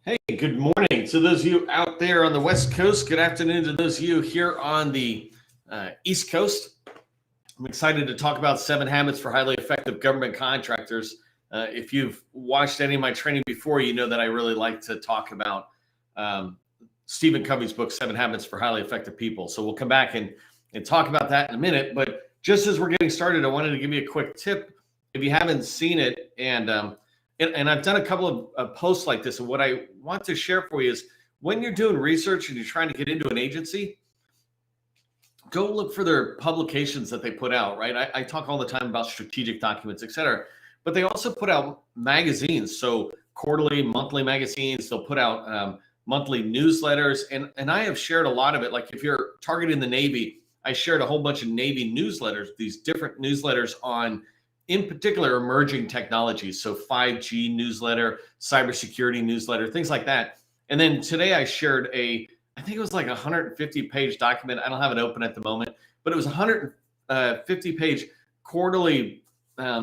Hey, good morning to those of you out there on the West Coast. Good afternoon to those of you here on the East Coast. I'm excited to talk about 7 habits for highly effective government contractors. If you've watched any of my training before, you know that I really like to talk about Stephen Covey's book, 7 Habits for Highly Effective People. So we'll come back and talk about that in a minute. But just as we're getting started, I wanted to give you a quick tip. If you haven't seen it, and I've done a couple of posts like this, and what I want to share for you is when you're doing research and you're trying to get into an agency, go look for their publications that they put out, right? I talk all the time about strategic documents, et cetera, but they also put out magazines. So quarterly, monthly magazines, they'll put out monthly newsletters. And I have shared a lot of it. Like if you're targeting the Navy, I shared a whole bunch of Navy newsletters, these different newsletters on, in particular, emerging technologies. So 5G newsletter, cybersecurity newsletter, things like that. And then today I shared I think it was like a 150-page document. I don't have it open at the moment, but it was a 150-page quarterly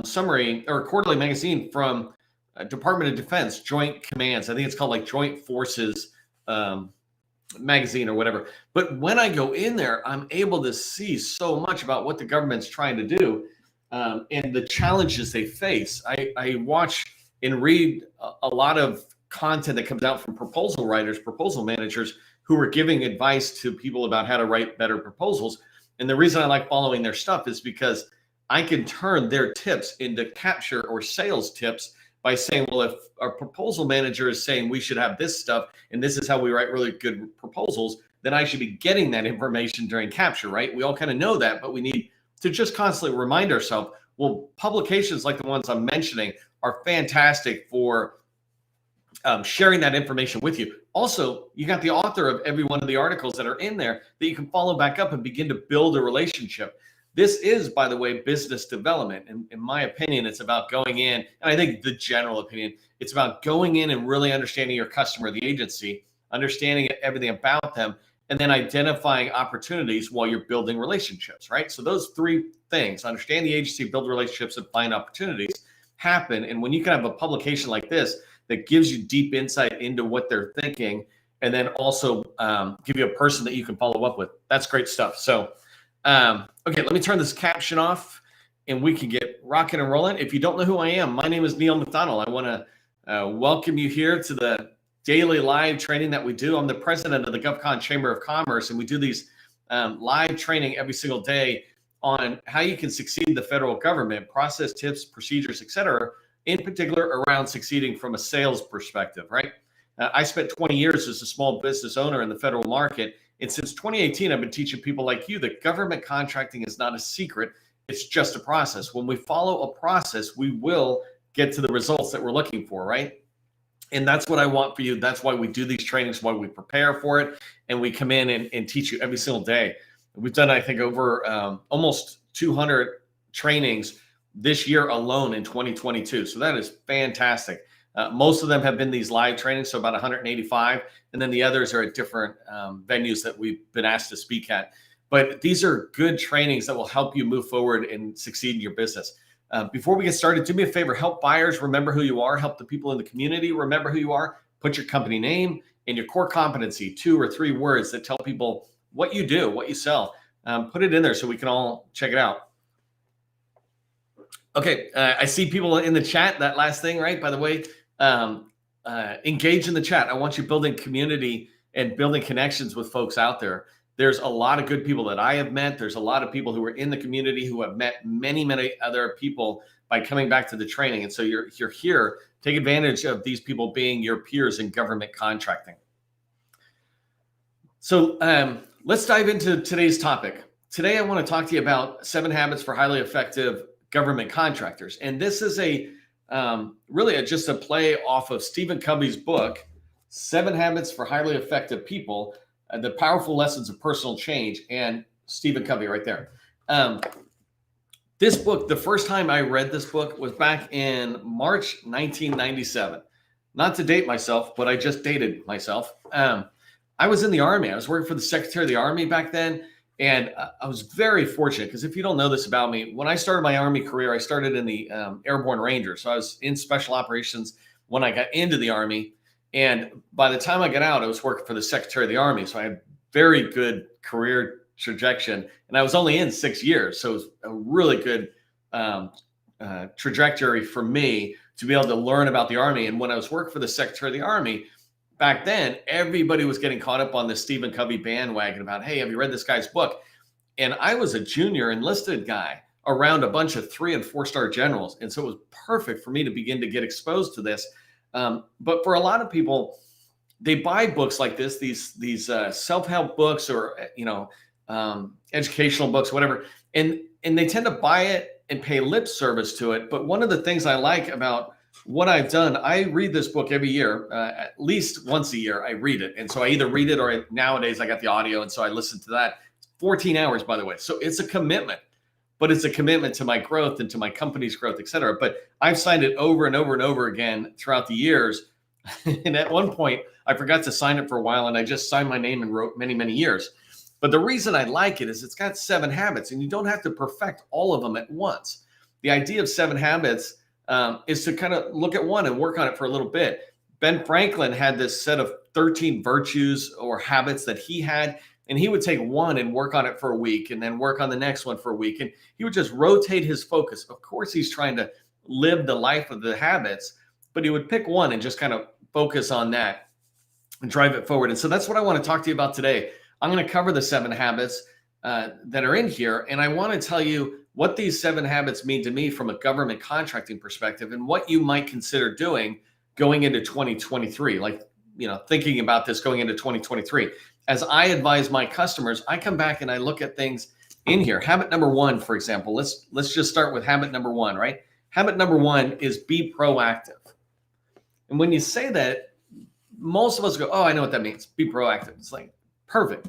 summary or quarterly magazine from Department of Defense Joint Commands. I think it's called like Joint Forces magazine or whatever. But when I go in there, I'm able to see so much about what the government's trying to do. And the challenges they face. I watch and read a lot of content that comes out from proposal writers, proposal managers who are giving advice to people about how to write better proposals. And the reason I like following their stuff is because I can turn their tips into capture or sales tips by saying, well, if our proposal manager is saying we should have this stuff and this is how we write really good proposals, then I should be getting that information during capture, right? We all kind of know that, but we need to just constantly remind ourselves, well, publications like the ones I'm mentioning are fantastic for sharing that information with you. Also, you got the author of every one of the articles that are in there that you can follow back up and begin to build a relationship. This is, by the way, business development. And in my opinion, it's about going in, and I think the general opinion, it's about going in and really understanding your customer, the agency, understanding everything about them, and then identifying opportunities while you're building relationships, right? So those 3 things, understand the agency, build relationships, and find opportunities, happen. And when you can have a publication like this that gives you deep insight into what they're thinking, and then also give you a person that you can follow up with, that's great stuff. So, okay, let me turn this caption off and we can get rocking and rolling. If you don't know who I am, my name is Neil McDonald. I want to welcome you here to the daily live training that we do. I'm the president of the GovCon Chamber of Commerce, and we do these live training every single day on how you can succeed in the federal government, process, tips, procedures, et cetera, in particular around succeeding from a sales perspective, right? I spent 20 years as a small business owner in the federal market, and since 2018, I've been teaching people like you that government contracting is not a secret, it's just a process. When we follow a process, we will get to the results that we're looking for, right? And that's what I want for you. That's why we do these trainings, why we prepare for it. And we come in and teach you every single day. We've done, I think, over almost 200 trainings this year alone in 2022. So that is fantastic. Most of them have been these live trainings, so about 185. And then the others are at different venues that we've been asked to speak at. But these are good trainings that will help you move forward and succeed in your business. Before we get started, do me a favor, help buyers remember who you are, help the people in the community remember who you are, put your company name and your core competency, 2 or 3 words that tell people what you do, what you sell. Put it in there so we can all check it out. Okay, I see people in the chat, that last thing, right? By the way, engage in the chat. I want you building community and building connections with folks out there. There's a lot of good people that I have met. There's a lot of people who are in the community who have met many, many other people by coming back to the training. And so you're here, take advantage of these people being your peers in government contracting. So let's dive into today's topic. Today, I want to talk to you about 7 habits for highly effective government contractors. And this is really just a play off of Stephen Covey's book, 7 Habits for Highly Effective People, The Powerful Lessons of Personal Change, and Stephen Covey right there. This book, the first time I read this book was back in March 1997. Not to date myself, but I just dated myself. I was in the Army. I was working for the Secretary of the Army back then. And I was very fortunate because if you don't know this about me, when I started my Army career, I started in the Airborne Rangers. So I was in special operations when I got into the Army. And by the time I got out, I was working for the Secretary of the Army. So I had very good career trajectory. And I was only in 6 years. So it was a really good trajectory for me to be able to learn about the Army. And when I was working for the Secretary of the Army, back then, everybody was getting caught up on the Stephen Covey bandwagon about, hey, have you read this guy's book? And I was a junior enlisted guy around a bunch of 3- and 4-star generals. And so it was perfect for me to begin to get exposed to this. But for a lot of people, they buy books like this, these self-help books or, educational books, whatever. And they tend to buy it and pay lip service to it. But one of the things I like about what I've done, I read this book every year, at least once a year, I read it. And so I either read it or nowadays I got the audio. And so I listen to that. 14 hours, by the way. So it's a commitment, but it's a commitment to my growth and to my company's growth, et cetera. But I've signed it over and over and over again throughout the years. And at one point, I forgot to sign it for a while and I just signed my name and wrote many, many years. But the reason I like it is it's got 7 habits and you don't have to perfect all of them at once. The idea of 7 habits is to kind of look at one and work on it for a little bit. Ben Franklin had this set of 13 virtues or habits that he had. And he would take one and work on it for a week and then work on the next one for a week. And he would just rotate his focus. Of course, he's trying to live the life of the habits, but he would pick one and just kind of focus on that and drive it forward. And so that's what I want to talk to you about today. I'm going to cover the 7 habits that are in here. And I want to tell you what these 7 habits mean to me from a government contracting perspective and what you might consider doing going into 2023. Like, thinking about this going into 2023. As I advise my customers, I come back and I look at things in here. Habit number 1, for example, let's just start with habit number 1, right? Habit number 1 is be proactive. And when you say that, most of us go, oh, I know what that means. Be proactive. It's like, perfect.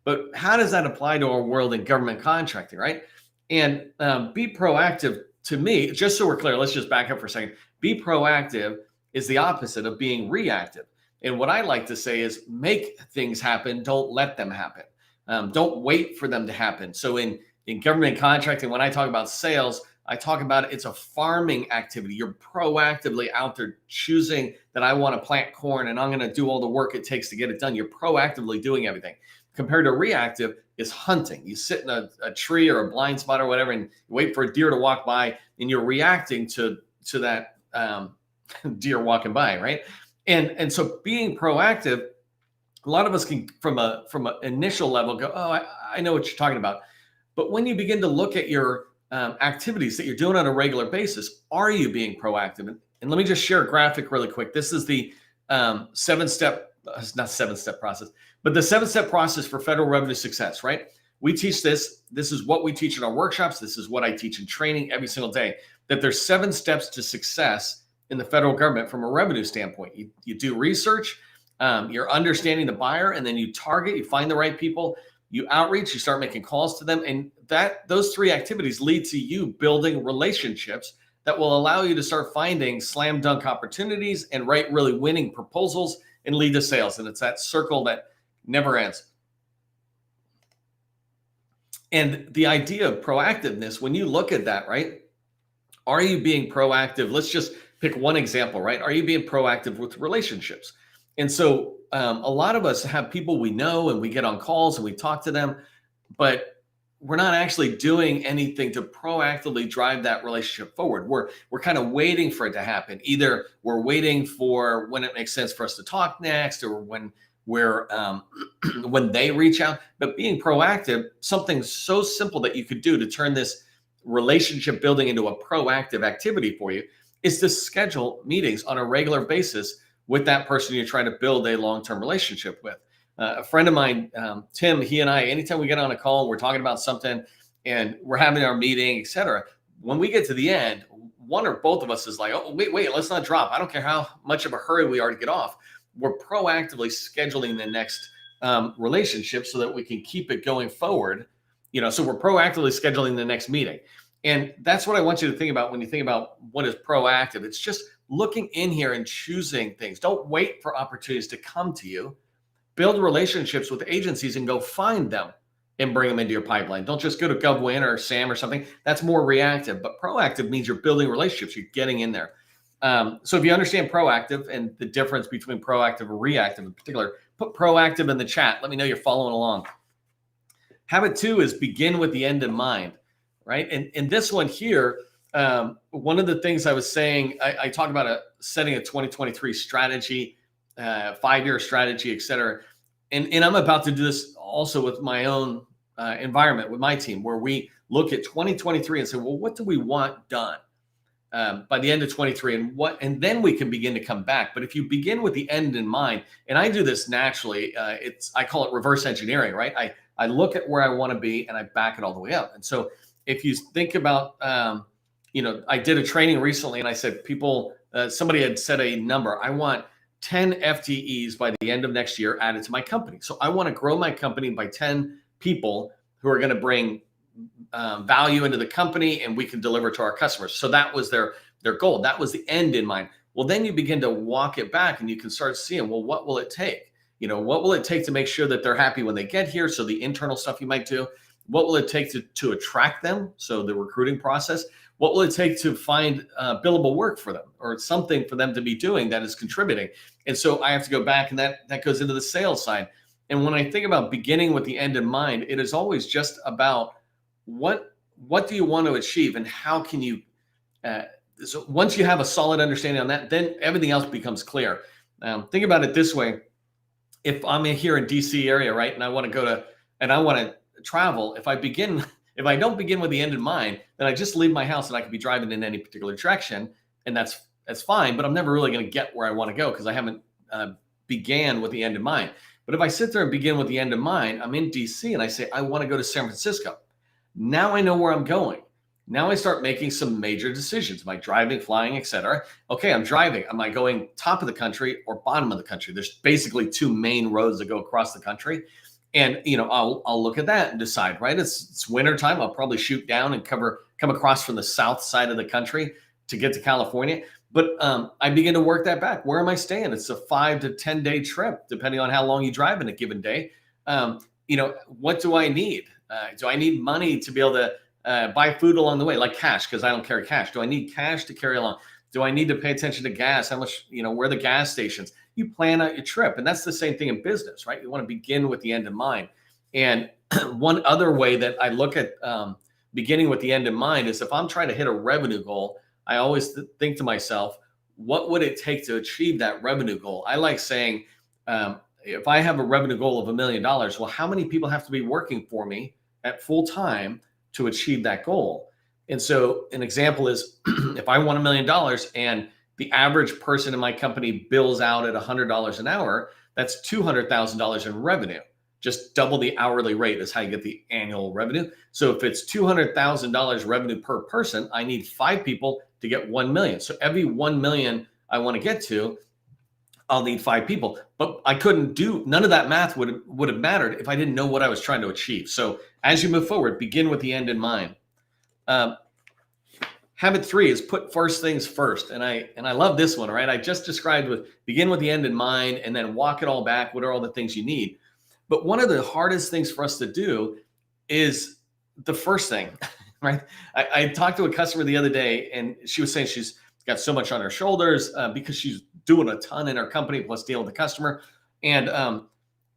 But how does that apply to our world in government contracting, right? And be proactive to me, just so we're clear, let's just back up for a second. Be proactive is the opposite of being reactive. And what I like to say is make things happen. Don't let them happen. Don't wait for them to happen. So in government contracting, when I talk about sales, I talk about it's a farming activity. You're proactively out there choosing that I want to plant corn and I'm going to do all the work it takes to get it done. You're proactively doing everything. Compared to reactive is hunting. You sit in a tree or a blind spot or whatever and you wait for a deer to walk by and you're reacting to that deer walking by, right? And so being proactive, a lot of us can from an initial level go, oh, I know what you're talking about. But when you begin to look at your activities that you're doing on a regular basis, are you being proactive? And let me just share a graphic really quick. This is the 7-step, it's not 7-step process, but the 7-step process for federal revenue success, right? We teach this. This is what we teach in our workshops. This is what I teach in training every single day, that there's 7 steps to success in the federal government from a revenue standpoint. You do research, you're understanding the buyer, and then you target, you find the right people, you outreach, you start making calls to them. And those 3 activities lead to you building relationships that will allow you to start finding slam dunk opportunities and write really winning proposals and lead to sales. And it's that circle that never ends. And the idea of proactiveness, when you look at that, right? Are you being proactive? Let's just pick one example, right? Are you being proactive with relationships? And so a lot of us have people we know and we get on calls and we talk to them, but we're not actually doing anything to proactively drive that relationship forward. We're kind of waiting for it to happen. Either we're waiting for when it makes sense for us to talk next, or when we're when they reach out. But being proactive, something so simple that you could do to turn this relationship building into a proactive activity for you is to schedule meetings on a regular basis with that person you're trying to build a long-term relationship with. A friend of mine, Tim, he and I, anytime we get on a call, we're talking about something and we're having our meeting, et cetera. When we get to the end, one or both of us is like, oh, wait, let's not drop. I don't care how much of a hurry we are to get off. We're proactively scheduling the next relationship so that we can keep it going forward. So we're proactively scheduling the next meeting. And that's what I want you to think about when you think about what is proactive. It's just looking in here and choosing things. Don't wait for opportunities to come to you. Build relationships with agencies and go find them and bring them into your pipeline. Don't just go to GovWin or SAM or something. That's more reactive. But proactive means you're building relationships. You're getting in there. So if you understand proactive and the difference between proactive and reactive in particular, put proactive in the chat. Let me know you're following along. Habit 2 is begin with the end in mind, right? And this one here, one of the things I was saying, I talked about setting a 2023 strategy, 5-year strategy, et cetera. And I'm about to do this also with my own environment, with my team, where we look at 2023 and say, well, what do we want done by the end of 23, and then we can begin to come back. But if you begin with the end in mind, and I do this naturally, I call it reverse engineering, right? I look at where I want to be and I back it all the way up. And so if you think about, I did a training recently and I said, somebody had said a number. I want 10 FTEs by the end of next year added to my company. So I want to grow my company by 10 people who are going to bring value into the company and we can deliver to our customers. So that was their goal. That was the end in mind. Well, then you begin to walk it back and you can start seeing, well, what will it take? What will it take to make sure that they're happy when they get here? So the internal stuff you might do. What will it take to attract them? So the recruiting process. What will it take to find billable work for them or something for them to be doing that is contributing? And so I have to go back, and that goes into the sales side. And when I think about beginning with the end in mind, it is always just about what do you want to achieve and how can you, so once you have a solid understanding on that, then everything else becomes clear. Think about it this way. If I'm here in DC area, right, and I want to travel, if I don't begin with the end in mind, then I just leave my house and I could be driving in any particular direction, and that's fine, but I'm never really going to get where I want to go because I haven't began with the end in mind. But if I sit there and begin with the end in mind, I'm in DC and I say, I want to go to San Francisco. Now I know where I'm going. Now I start making some major decisions. Am I driving, flying, et cetera? Okay, I'm driving. Am I going top of the country or bottom of the country? There's basically 2 main roads that go across the country. And, I'll look at that and decide, right? It's winter time. I'll probably shoot down and come across from the south side of the country to get to California. But I begin to work that back. Where am I staying? It's a 5 to 10 day trip, depending on how long you drive in a given day. What do I need? Do I need money to be able to buy food along the way, like cash, because I don't carry cash? Do I need cash to carry along? Do I need to pay attention to gas? How much, where are the gas stations? You plan out your trip. And that's the same thing in business, right? You want to begin with the end in mind. And one other way that I look at beginning with the end in mind is if I'm trying to hit a revenue goal, I always think to myself, what would it take to achieve that revenue goal? I like saying, if I have a revenue goal of $1 million, well, how many people have to be working for me at full time to achieve that goal? And so an example is if I want $1 million and the average person in my company bills out at $100 an hour, that's $200,000 in revenue. Just double the hourly rate is how you get the annual revenue. So if it's $200,000 revenue per person, I need 5 people to get 1 million. So every 1 million I want to get to, I'll need 5 people. But I couldn't do, none of that math would have mattered if I didn't know what I was trying to achieve. So as you move forward, begin with the end in mind. Habit 3 is put first things first. And I love this one, right? I just described with begin with the end in mind and then walk it all back. What are all the things you need? But one of the hardest things for us to do is the first thing, right? I talked to a customer the other day and she was saying she's got so much on her shoulders because she's doing a ton in her company plus dealing with the customer. And,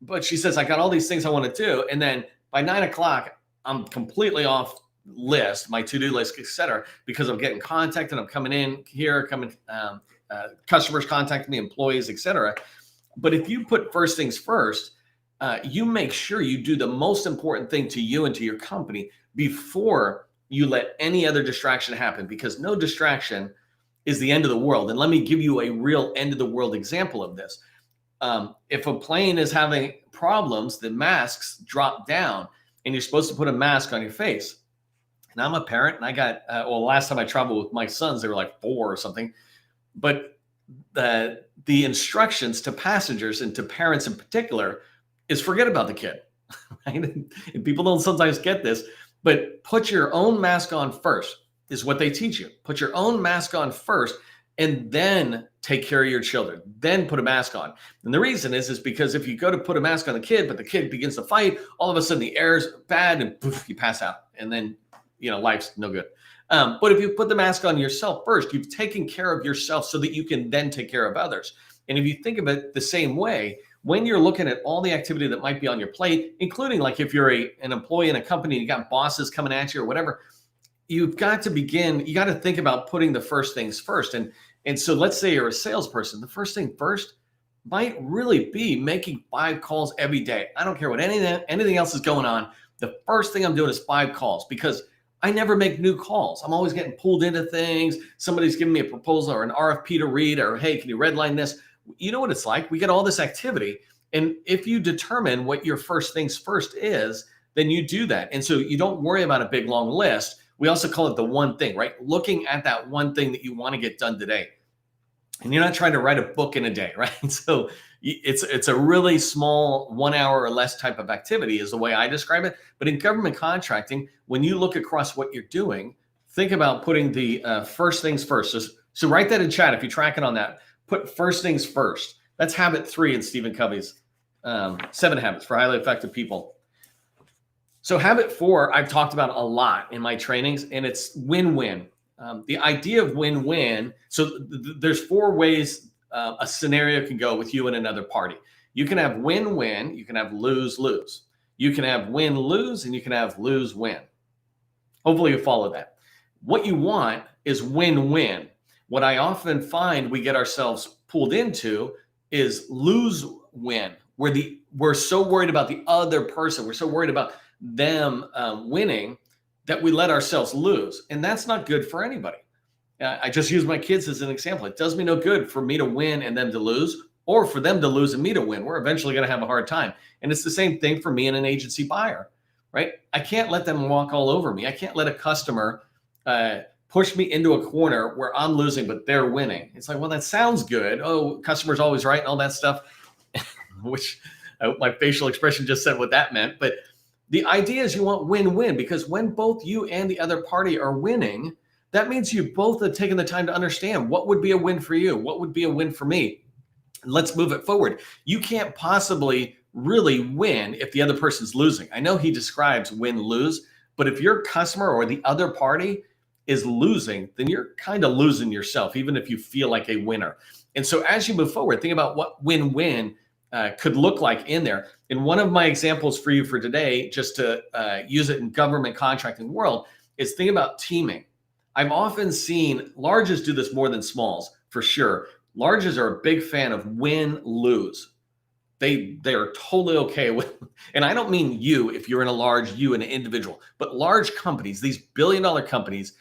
but she says, I got all these things I want to do. And then by 9 o'clock, I'm completely off list, my to-do list, et cetera, because I'm getting contacted. I'm coming in here, customers contact me, employees, et cetera. But if you put first things first, you make sure you do the most important thing to you and to your company before you let any other distraction happen, because no distraction is the end of the world. And let me give you a real end of the world example of this. If a plane is having problems, the masks drop down and you're supposed to put a mask on your face. And I'm a parent and I got, last time I traveled with my sons, they were like 4 or something. But the instructions to passengers and to parents in particular is forget about the kid, right? And people don't sometimes get this, but put your own mask on first is what they teach you. Put your own mask on first and then take care of your children. Then put a mask on. And the reason is because if you go to put a mask on the kid, but the kid begins to fight, all of a sudden the air is bad and poof, you pass out. And then, life's no good. But if you put the mask on yourself first, you've taken care of yourself so that you can then take care of others. And if you think of it the same way, when you're looking at all the activity that might be on your plate, including like if you're an employee in a company, you got bosses coming at you or whatever, you've got to begin, you got to think about putting the first things first. And so let's say you're a salesperson, the first thing first might really be making 5 calls every day. I don't care what anything else is going on. The first thing I'm doing is 5 calls because I never make new calls. I'm always getting pulled into things. Somebody's giving me a proposal or an RFP to read, or hey, can you redline this? You know what it's like. We get all this activity. And if you determine what your first things first is, then you do that. And so you don't worry about a big long list. We also call it the one thing, right? Looking at that one thing that you want to get done today. And you're not trying to write a book in a day, right? So it's a really small 1 hour or less type of activity is the way I describe it. But in government contracting, when you look across what you're doing, think about putting the first things first. So write that in chat if you're tracking on that. Put first things first. That's habit 3 in Stephen Covey's 7 Habits for Highly Effective People. So habit 4, I've talked about a lot in my trainings, and it's win-win. The idea of win-win. So there's 4 ways a scenario can go with you and another party. You can have win-win, you can have lose-lose. You can have win-lose, and you can have lose-win. Hopefully you follow that. What you want is win-win. What I often find we get ourselves pulled into is lose-win. We're so worried about the other person. We're so worried about them winning that we let ourselves lose. And that's not good for anybody. I just use my kids as an example. It does me no good for me to win and them to lose, or for them to lose and me to win. We're eventually going to have a hard time. And it's the same thing for me and an agency buyer, right? I can't let them walk all over me. I can't let a customer push me into a corner where I'm losing, but they're winning. It's like, well, that sounds good. Oh, customer's always right and all that stuff, which my facial expression just said what that meant. But the idea is you want win-win, because when both you and the other party are winning, that means you both have taken the time to understand what would be a win for you, what would be a win for me. Let's move it forward. You can't possibly really win if the other person's losing. I know he describes win-lose, but if your customer or the other party is losing, then you're kind of losing yourself, even if you feel like a winner. And so as you move forward, think about what win-win could look like in there. And one of my examples for you for today, just to use it in government contracting world, is think about teaming. I've often seen larges do this more than smalls, for sure. Larges are a big fan of win-lose. They are totally okay with, and I don't mean you if you're in a large, you an individual, but large companies, these billion-dollar companies,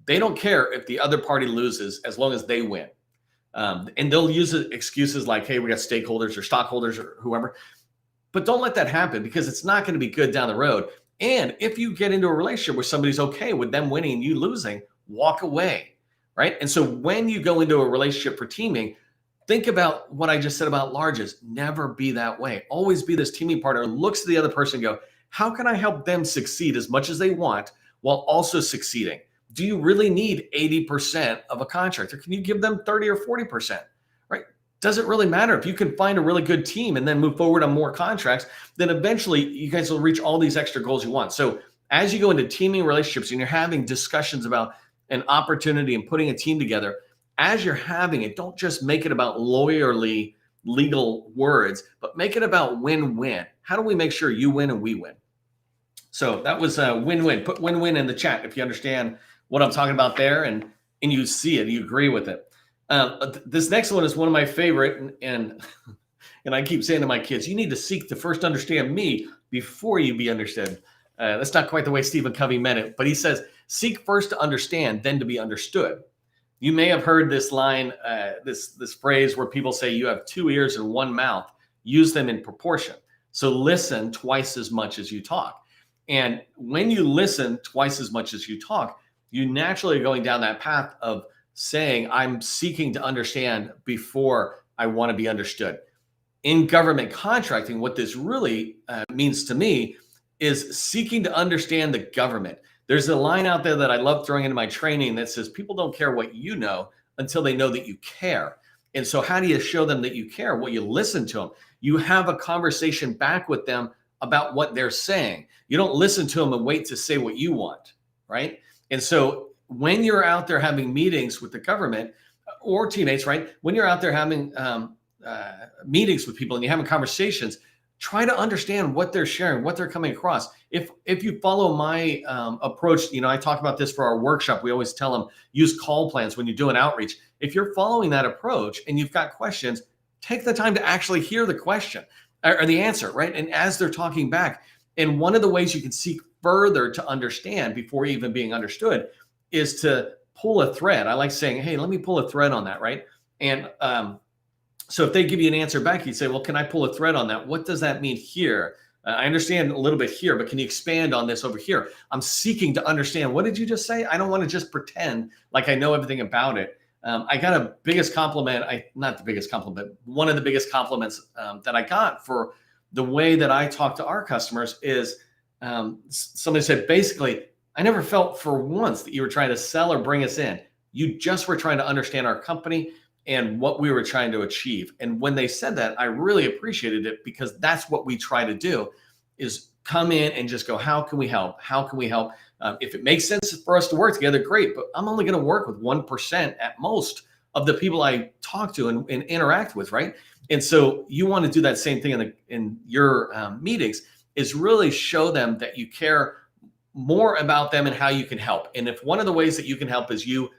they don't care if the other party loses as long as they win. And they'll use excuses like, hey, we got stakeholders or stockholders or whoever. But don't let that happen, because it's not going to be good down the road. And if you get into a relationship where somebody's okay with them winning and you losing, walk away, right? And so when you go into a relationship for teaming, think about what I just said about larges. Never be that way. Always be this teaming partner who looks at the other person and go, how can I help them succeed as much as they want while also succeeding? Do you really need 80% of a contract, or can you give them 30 or 40%, right? Doesn't really matter. If you can find a really good team and then move forward on more contracts, then eventually you guys will reach all these extra goals you want. So as you go into teaming relationships and you're having discussions about an opportunity and putting a team together, as you're having it, don't just make it about lawyerly legal words, but make it about win-win. How do we make sure you win and we win? So that was a win-win. Put win-win in the chat if you understand what I'm talking about there, and you see it, you agree with it. This next one is one of my favorite, and I keep saying to my kids, you need to seek to first understand me before you be understood. That's not quite the way Stephen Covey meant it, but he says, seek first to understand, then to be understood. You may have heard this line, this phrase where people say you have 2 ears and 1 mouth. Use them in proportion. So listen twice as much as you talk. And when you listen twice as much as you talk, you naturally are going down that path of saying, I'm seeking to understand before I want to be understood. In government contracting, what this really means to me is seeking to understand the government. There's a line out there that I love throwing into my training that says people don't care what you know until they know that you care. And so how do you show them that you care? Well, you listen to them. You have a conversation back with them about what they're saying. You don't listen to them and wait to say what you want, right? And so when you're out there having meetings with the government or teammates, right? When you're out there having meetings with people and you're having conversations, try to understand what they're sharing, what they're coming across. If you follow my approach, I talk about this for our workshop. We always tell them, use call plans when you do an outreach. If you're following that approach and you've got questions, take the time to actually hear the question or the answer, right? And as they're talking back, and one of the ways you can seek further to understand before even being understood is to pull a thread. I like saying, hey, let me pull a thread on that, right? And so if they give you an answer back, you'd say, well, can I pull a thread on that? What does that mean here? I understand a little bit here, but can you expand on this over here? I'm seeking to understand. What did you just say? I don't want to just pretend like I know everything about it. I got a biggest compliment. Not the biggest compliment, one of the biggest compliments that I got for the way that I talk to our customers is somebody said, basically, I never felt for once that you were trying to sell or bring us in. You just were trying to understand our company and what we were trying to achieve. And when they said that, I really appreciated it, because that's what we try to do, is come in and just go, how can we help? How can we help? If it makes sense for us to work together, great. But I'm only going to work with 1% at most of the people I talk to and interact with, right? And so you want to do that same thing in your meetings, is really show them that you care more about them and how you can help. And if one of the ways that you can help is you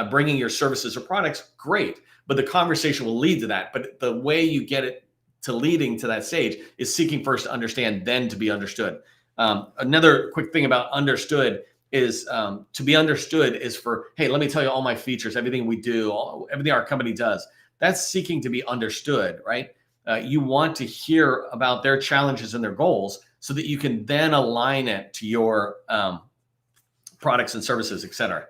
bringing your services or products, great. But the conversation will lead to that. But the way you get it to leading to that stage is seeking first to understand, then to be understood. Another quick thing about understood is to be understood is for, hey, let me tell you all my features, everything we do, everything our company does. That's seeking to be understood, right? You want to hear about their challenges and their goals so that you can then align it to your products and services, et cetera.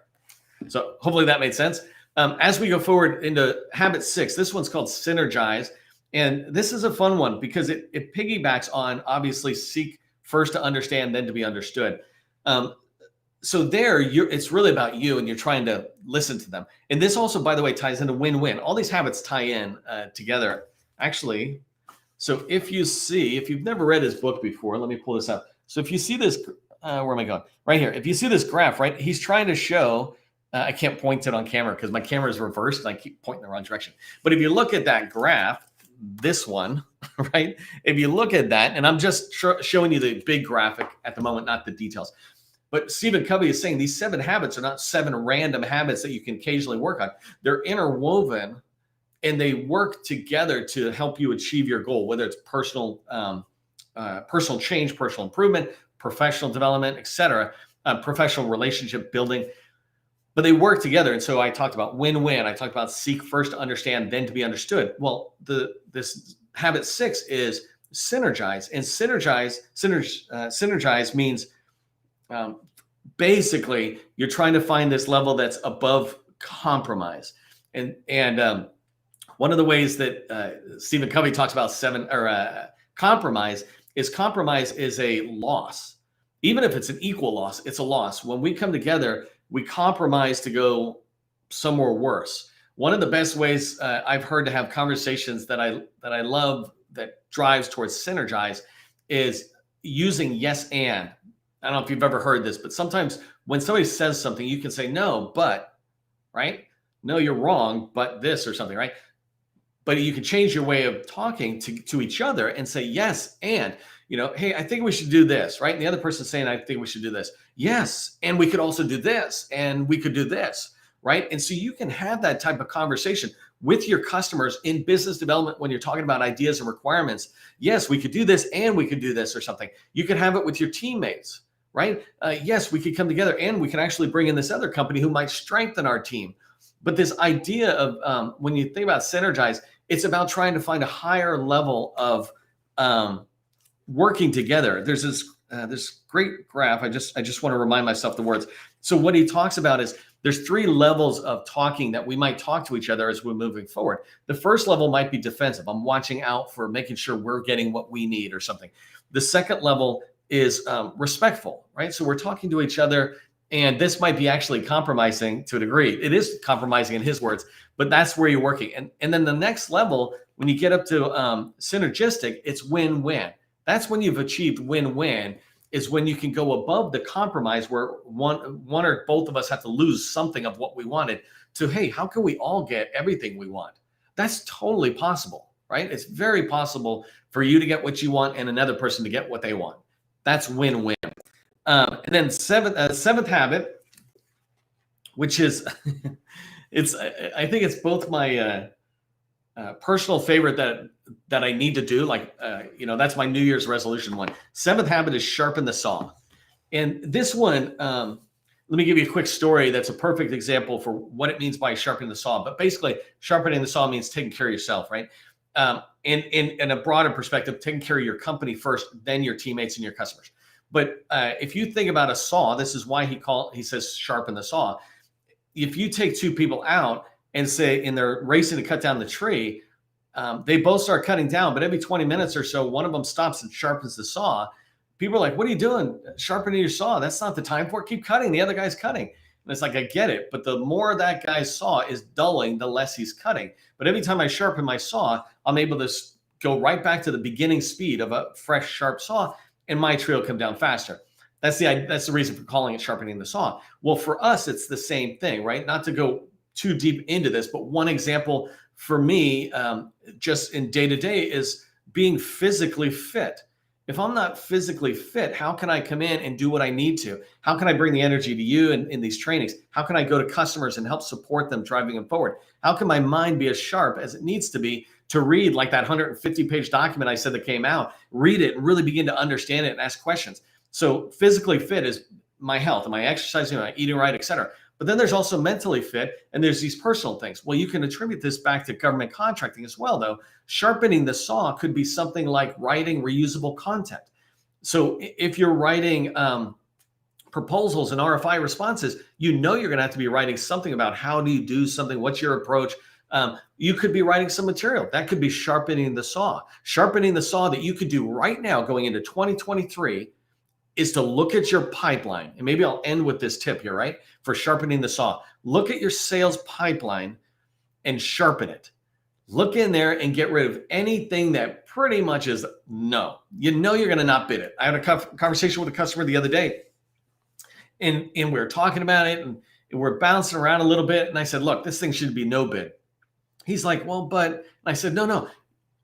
So hopefully that made sense. As we go forward into habit 6, this one's called synergize. And this is a fun one because it piggybacks on, obviously, seek first to understand, then to be understood. So there, it's really about you, and you're trying to listen to them. And this also, by the way, ties into win-win. All these habits tie in together. Actually, so if you've never read his book before, let me pull this up. So if you see this, where am I going? Right here. If you see this graph, right, he's trying to show, I can't point it on camera because my camera is reversed and I keep pointing the wrong direction. But if you look at that graph, this one, right? If you look at that, and I'm just showing you the big graphic at the moment, not the details. But Stephen Covey is saying these 7 habits are not 7 random habits that you can occasionally work on. They're interwoven, and they work together to help you achieve your goal, whether it's personal change, personal improvement, professional development, et cetera, professional relationship building. But they work together. And so I talked about win-win. I talked about seek first to understand, then to be understood. Well, this habit 6 is synergize. And synergize means basically you're trying to find this level that's above compromise. And one of the ways that Stephen Covey talks about compromise is a loss. Even if it's an equal loss, it's a loss. When we come together, we compromise to go somewhere worse. One of the best ways I've heard to have conversations that I love that drives towards synergize is using yes and. I don't know if you've ever heard this, but sometimes when somebody says something, you can say no, but, right? No, you're wrong, but this or something, right? But you can change your way of talking to each other and say yes and. Hey, I think we should do this, right? And the other person's saying, I think we should do this. Yes, and we could also do this, and we could do this, right? And so you can have that type of conversation with your customers in business development when you're talking about ideas and requirements. Yes, we could do this, and we could do this or something. You could have it with your teammates, right? Yes, we could come together, and we can actually bring in this other company who might strengthen our team. But this idea of when you think about synergize, it's about trying to find a higher level of working together. There's this great graph. I just want to remind myself the words. So what he talks about is there's 3 levels of talking that we might talk to each other as we're moving forward. The first level might be defensive. I'm watching out for making sure we're getting what we need or something. The second level is respectful, right? So we're talking to each other, and this might be actually compromising to a degree. It is compromising in his words, but that's where you're working. And then the next level, when you get up to synergistic, it's win-win. That's when you've achieved win-win. is when you can go above the compromise where one or both of us have to lose something of what we wanted to, hey, how can we all get everything we want? That's totally possible, right? It's very possible for you to get what you want and another person to get what they want. That's win-win. And then seventh habit, which is, I think it's both my personal favorite that I need to do. Like, that's my New Year's resolution one. Seventh habit is sharpen the saw. And this one, let me give you a quick story that's a perfect example for what it means by sharpening the saw. But basically, sharpening the saw means taking care of yourself, right? In a broader perspective, taking care of your company first, then your teammates and your customers. But if you think about a saw, this is why he says sharpen the saw. If you take two people out and they're racing to cut down the tree, they both start cutting down, but every 20 minutes or so, one of them stops and sharpens the saw. People are like, what are you doing? Sharpening your saw. That's not the time for it. Keep cutting. The other guy's cutting. And it's like, I get it. But the more that guy's saw is dulling, the less he's cutting. But every time I sharpen my saw, I'm able to go right back to the beginning speed of a fresh, sharp saw, and my tree will come down faster. That's the reason for calling it sharpening the saw. Well, for us, it's the same thing, right? Not to go too deep into this, but one example for me, just in day-to-day, is being physically fit. If I'm not physically fit, how can I come in and do what I need to? How can I bring the energy to you in these trainings? How can I go to customers and help support them, driving them forward? How can my mind be as sharp as it needs to be to read like that 150-page document I said that came out, read it and really begin to understand it and ask questions? So physically fit is my health. Am I exercising? Am I eating right, et cetera? But then there's also mentally fit, and there's these personal things. Well, you can attribute this back to government contracting as well, though. Sharpening the saw could be something like writing reusable content. So if you're writing proposals and RFI responses, you're going to have to be writing something about how do you do something, what's your approach. You could be writing some material. That could be sharpening the saw. Sharpening the saw that you could do right now going into 2023 is to look at your pipeline. And maybe I'll end with this tip here, right? For sharpening the saw. Look at your sales pipeline and sharpen it. Look in there and get rid of anything that pretty much is no. You're going to not bid it. I had a conversation with a customer the other day, and we were talking about it, and we're bouncing around a little bit. And I said, look, this thing should be no bid. He's like, well, but, and I said, no.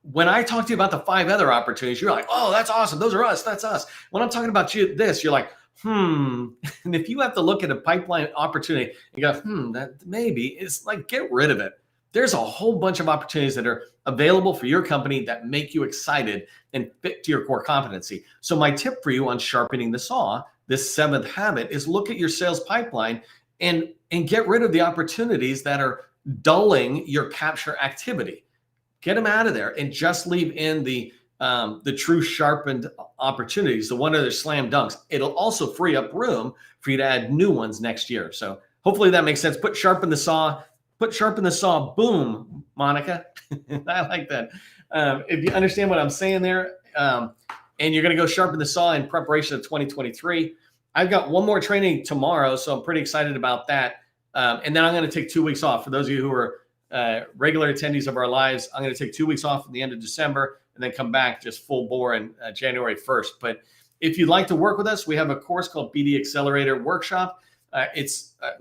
When I talk to you about the 5 other opportunities, you're like, oh, that's awesome. Those are us. That's us. When I'm talking about this, you're like, And if you have to look at a pipeline opportunity and go, that maybe, it's like, get rid of it. There's a whole bunch of opportunities that are available for your company that make you excited and fit to your core competency. So my tip for you on sharpening the saw, this 7th habit, is look at your sales pipeline and get rid of the opportunities that are dulling your capture activity. Get them out of there and just leave in the true sharpened opportunities, the one that are slam dunks. It'll also free up room for you to add new ones next year. So hopefully that makes sense. Put sharpen the saw, boom, Monica. I like that. If you understand what I'm saying there, and you're going to go sharpen the saw in preparation of 2023. I've got one more training tomorrow, so I'm pretty excited about that. And then I'm going to take 2 weeks off. For those of you who are regular attendees of our lives, I'm going to take 2 weeks off at the end of December and then come back just full bore in January 1st. But if you'd like to work with us, we have a course called BD Accelerator Workshop.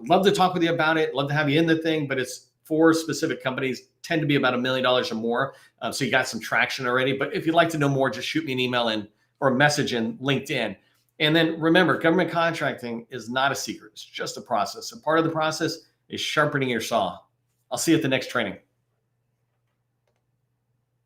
Love to talk with you about it. Love to have you in the thing, but it's for specific companies, tend to be about $1 million or more. So you got some traction already. But if you'd like to know more, just shoot me an email or a message in LinkedIn. And then remember, government contracting is not a secret. It's just a process. And part of the process is sharpening your saw. I'll see you at the next training.